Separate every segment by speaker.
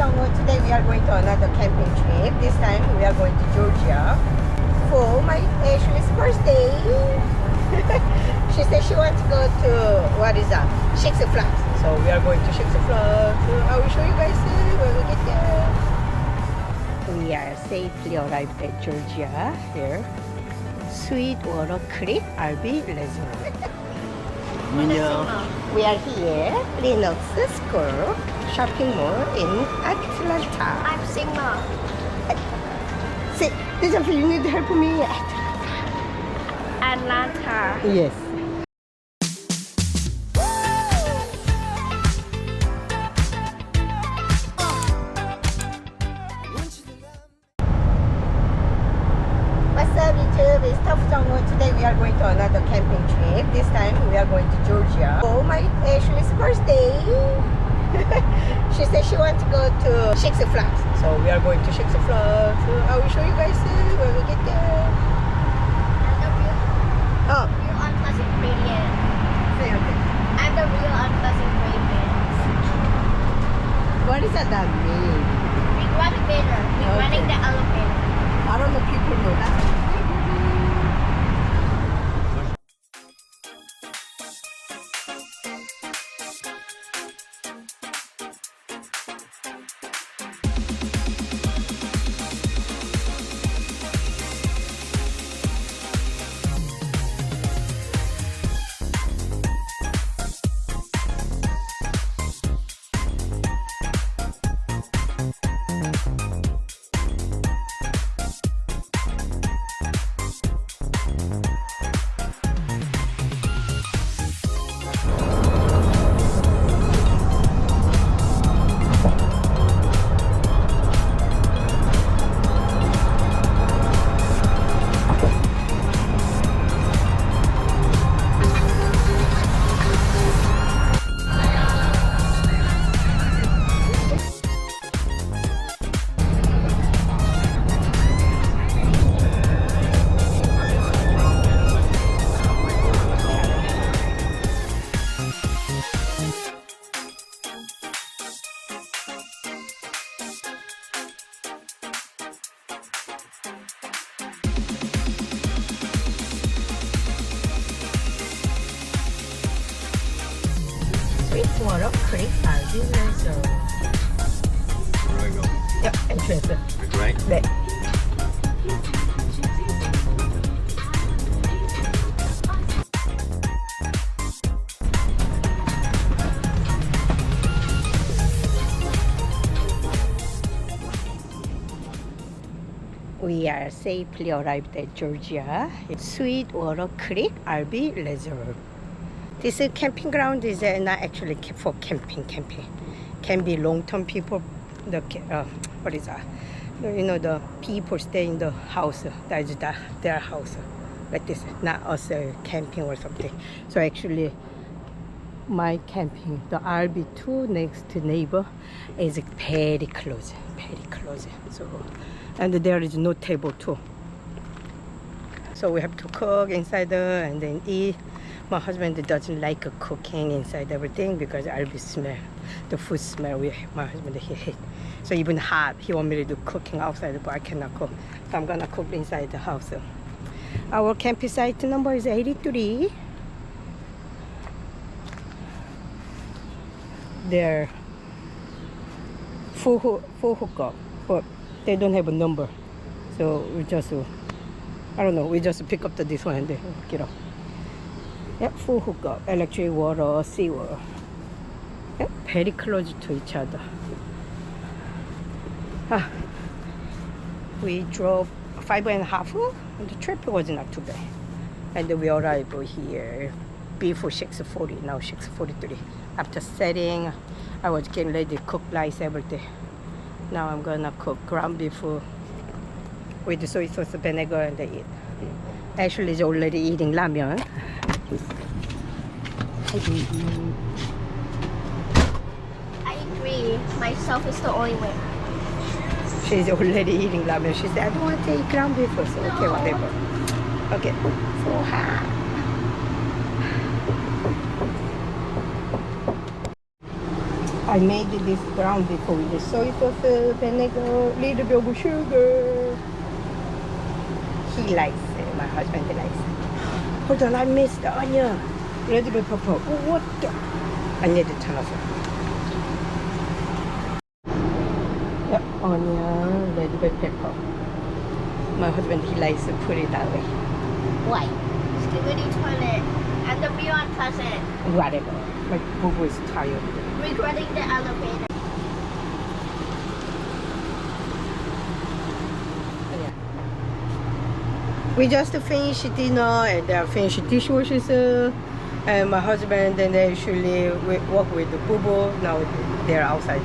Speaker 1: 터프정우. Today we are going to another camping trip. This time we are going to Georgia for my Ashley's birthday. She said she wants to go to, what is that? Six Flags. So we are going to Six Flags. I will show you guys when we get there. We are safely arrived at Georgia here. Sweetwater Creek RV Reserve. We are here, Lenox School shopping mall in Atlanta.
Speaker 2: I'm single.
Speaker 1: See, this is you need help me.
Speaker 2: Atlanta.
Speaker 1: Yes. What's up, YouTube? It's 터프정우. Today we are going to another camping trip. This time we are going to Georgia for my Ashley's birthday. She said she wants to go to Six Flags. So we are going to Six Flags. I will show you guys when we get there.
Speaker 2: I'm the real,
Speaker 1: Oh,
Speaker 2: real unpleasant ingredient.
Speaker 1: say okay.
Speaker 2: I'm the real unpleasant ingredient.
Speaker 1: What does that mean?
Speaker 2: Big elevator. We're running the elevator.
Speaker 1: I don't know people know that. Sweetwater Creek RV Reserve.
Speaker 3: Where do I go?
Speaker 1: Yep, entrance.
Speaker 3: Right?
Speaker 1: 네. We are safely arrived at Georgia. It's Sweetwater Creek RV Reserve. This camping ground is not actually for camping. Can be long-term people. What is that? You know, the people stay in the house. That is their house. Like this, not us camping or something. So actually, my camping, the RV2 next to neighbor, is very close. So, and there is no table too. So we have to cook inside there and then eat. My husband doesn't like cooking inside everything because RV smell, the food smell. My husband, he hates. So even hot, he want me to do cooking outside, but I cannot cook. So I'm gonna cook inside the house. Our campsite number is 83. There are four hookup, but they don't have a number. So we just, I don't know, we just pick up this one and then hook it up. Yep, full hookup, electric, water, sewer. Yep, very close to each other. We drove 5.5 and the trip was not too bad. And then we arrived here before 6:40, now 6:43. After setting, I was getting ready to cook rice every day. Now I'm gonna cook ground beef with soy sauce, vinegar, and eat. Ashley is already eating ramen.
Speaker 2: I agree. Myself is the only way.
Speaker 1: She's already eating ramen. She said, I don't want to eat ground beef. So, okay, whatever. Okay, so hot. I made this ground before with the soy sauce, vinegar, little bit of sugar. He likes it. My husband likes it. Hold on, I missed the onion. Red bell pepper. Oh, what the? I need to turn off. Yep, onion, red bell pepper. My husband, he likes to put it that way.
Speaker 2: Why? Skibidi toilet and the view unpleasant.
Speaker 1: Whatever. My boo is tired.
Speaker 2: Regretting the elevator.
Speaker 1: Yeah. We just finished dinner and finished dishwashers. And my husband and they usually work with the boo. Now they're outside.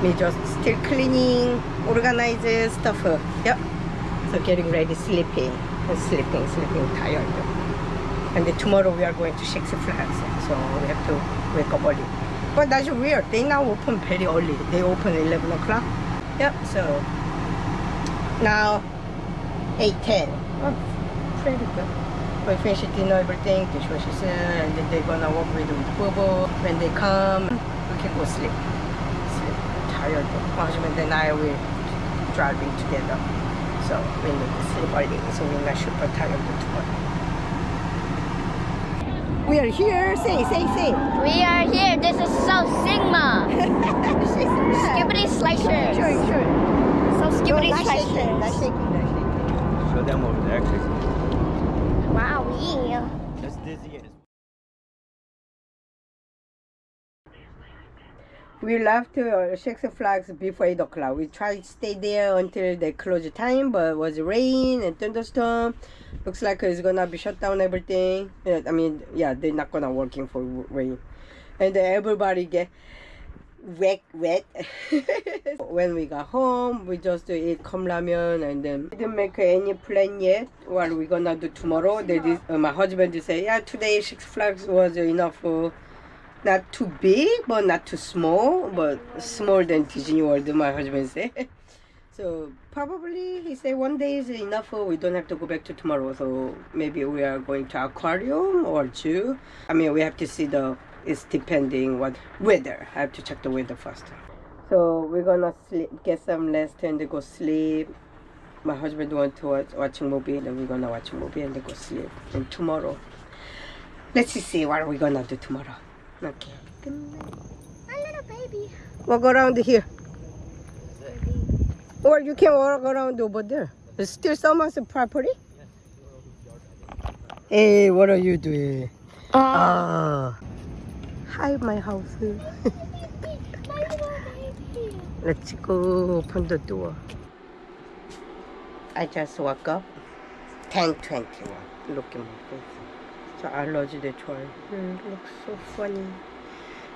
Speaker 1: We just still cleaning, organize stuff. Yep. So getting ready, sleeping, tired. And then tomorrow we are going to Six Flags, so we have to wake up early. But that's weird. They now open very early. They open 11 o'clock. Yep. So now 8:10. Oh, pretty good. We finish dinner, everything, dishwashers, and then they're gonna walk with Bobo. When they come, we can go sleep. Tired. My husband and I will driving together. So we need to sleep early, so we're not super tired tomorrow. We are here. Say.
Speaker 2: We are here. This is South Sigma. Skibidi Slicers.
Speaker 1: Sure.
Speaker 2: So Skibidi
Speaker 1: Not
Speaker 2: Slicers.
Speaker 1: shaking.
Speaker 3: Show them over there, Chris.
Speaker 2: Wow, yeah.
Speaker 3: That's dizzy.
Speaker 1: We left Six Flags before 8 o'clock. We tried to stay there until they close time, but it was rain and thunderstorm. Looks like it's gonna be shut down everything. I mean, yeah, they're not gonna working for rain. And then everybody get wet. When we got home, we just eat ramen and then didn't make any plan yet what we're gonna do tomorrow. My husband say, yeah, today Six Flags was enough for. Not too big, but not too small, but smaller than Disney World, my husband said. So probably he said one day is enough, we don't have to go back to tomorrow. So maybe we are going to aquarium or zoo. I mean, we have to see it's depending what weather. I have to check the weather first. So we're gonna sleep, get some rest and then go sleep. My husband wants to watch a movie, then we're gonna watch a movie and then go sleep. And tomorrow, let's see what we're gonna do tomorrow. Okay.
Speaker 2: My little baby.
Speaker 1: Walk around here. Or you can walk around over there. It's still someone's property? Hey, what are you doing? Hi, my house.
Speaker 2: My little baby.
Speaker 1: Let's go open the door. I just woke up. 10:21. Look at my face. So allergy 좋아요. Looks so funny.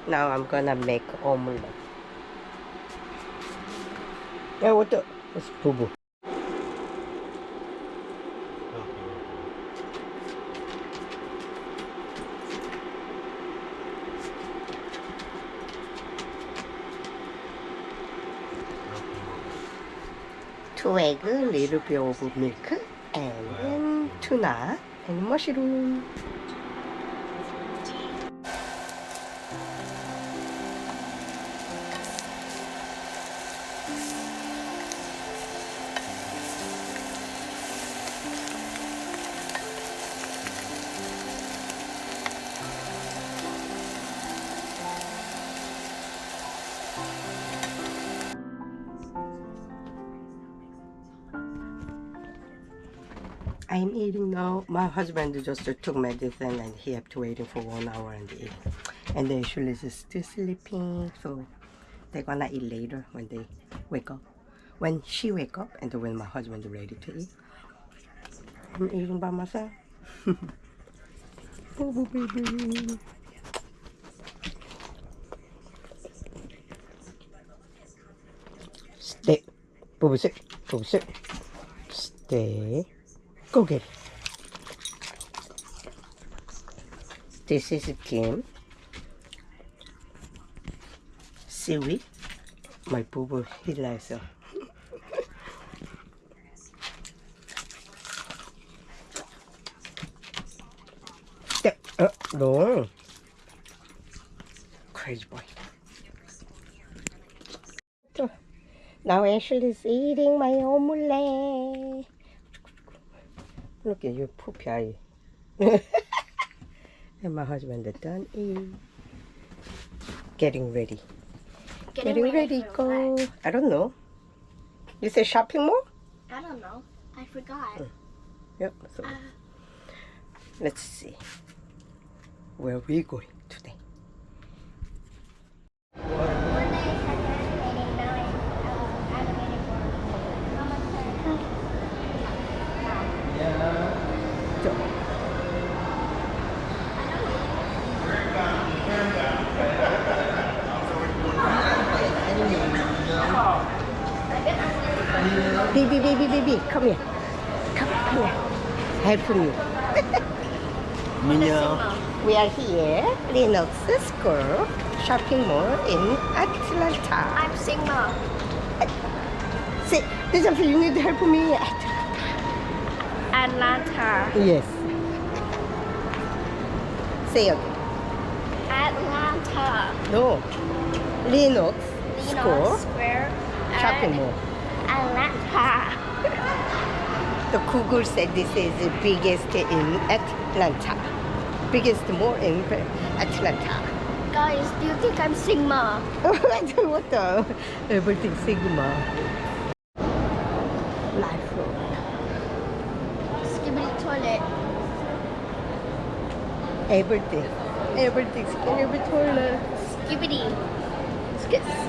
Speaker 1: Now I'm gonna make omelette. Yeah, what the? It's boo-boo. Two eggs, little bit of milk, and then tuna and mushroom. I'm eating now. My husband just took medicine and he have to waiting for 1 hour and eat. And then usually is still sleeping, so they're gonna eat later when they wake up. When she wake up and when my husband is ready to eat. I'm eating by myself. Oh, baby. Stay. Boo sit. Boo sit. Stay. Go get it. This is Kim. Seaweed. My boo-boo, he likes it. No. Crazy boy. Now Ashley's eating my omelette. Look at your poopy eye. And my husband is done eating. Getting ready. Getting ready,
Speaker 2: for
Speaker 1: go.
Speaker 2: what?
Speaker 1: I don't know. You say shopping mall?
Speaker 2: I don't know. I forgot.
Speaker 1: Yep. So let's see where we going today. So, baby, come here. Come here. Helping you. We are here, Lenox School shopping mall in Atlanta.
Speaker 2: I'm Sigma.
Speaker 1: Say, this is you need to help me.
Speaker 2: Atlanta.
Speaker 1: Yes. Say again.
Speaker 2: Atlanta.
Speaker 1: No. Lenox School
Speaker 2: Lenox Square.
Speaker 1: shopping mall.
Speaker 2: Atlanta.
Speaker 1: The Google said this is the biggest in Atlanta. Biggest mall in Atlanta.
Speaker 2: Guys, do you think I'm Sigma?
Speaker 1: What the? Everything Sigma. Life road.
Speaker 2: Skibbity toilet.
Speaker 1: Everything. Everything. Every toilet.
Speaker 2: Skibbity. Skibbity.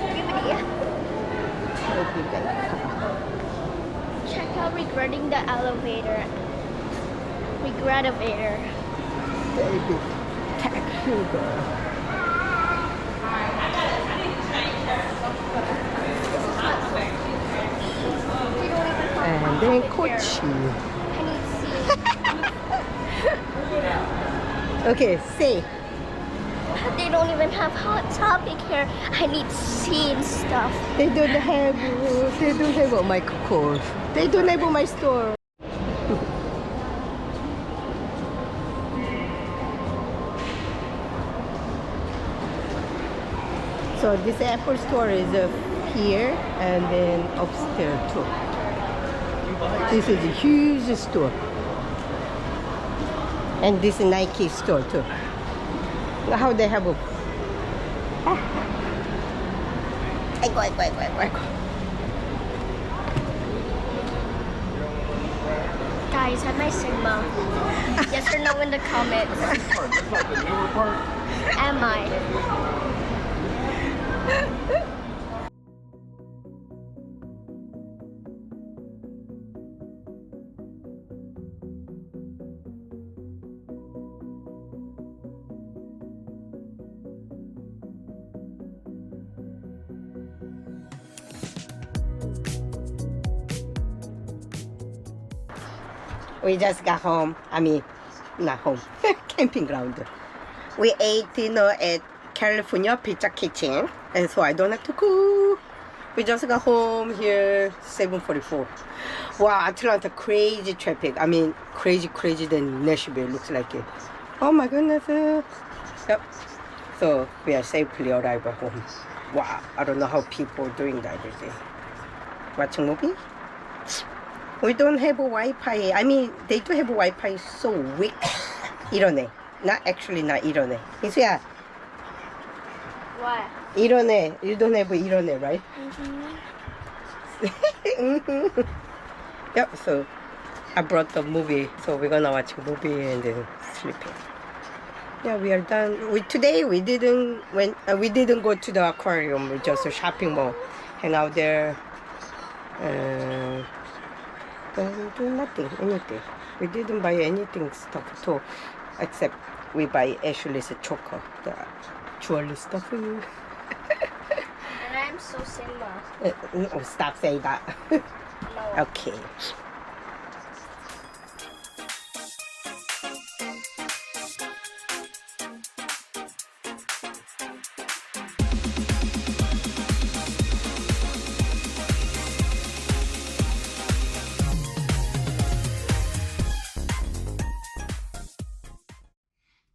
Speaker 2: Check out regretting the elevator. Regretivator.
Speaker 1: Baby. Tax sugar. And then Kochi.
Speaker 2: I need
Speaker 1: Okay, say.
Speaker 2: C. They don't even have Hot Topic here. I need C and stuff.
Speaker 1: They don't have a Michael Kors. They don't have my store. So this Apple store is here and then upstairs too. This is a huge store. And this is Nike store too. How they have a
Speaker 2: Guys, am I Sigma? Yes or no in the comments. Am I?
Speaker 1: We just got home. I mean, not home. Camping ground. We ate dinner at California Pizza Kitchen, and so I don't have to cook. We just got home here 7:44. Wow, Atlanta crazy traffic. I mean, crazy than Nashville looks like it. Oh my goodness. Yep. So we are safely arrived at home. Wow, I don't know how people are doing that every day. Watching movie? We don't have a Wi-Fi. I mean, they do have a Wi-Fi so weak. 이러네. Not 이러네. 이수야.
Speaker 2: What?
Speaker 1: 이러네. You don't have 이러네, right? Yep, so I brought the movie. So we're gonna watch a movie and then sleeping. Yeah, we are done. Today we didn't go to the aquarium. We just a shopping mall, hang out there. Do anything. We didn't buy anything stuff too, except we buy Ashley's choker, the jewelry stuff.
Speaker 2: And I'm so Sigma.
Speaker 1: No, stop saying that.
Speaker 2: No.
Speaker 1: Okay.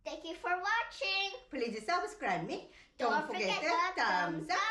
Speaker 2: Thank you for watching.
Speaker 1: Please subscribe me.
Speaker 2: Don't forget the thumbs up.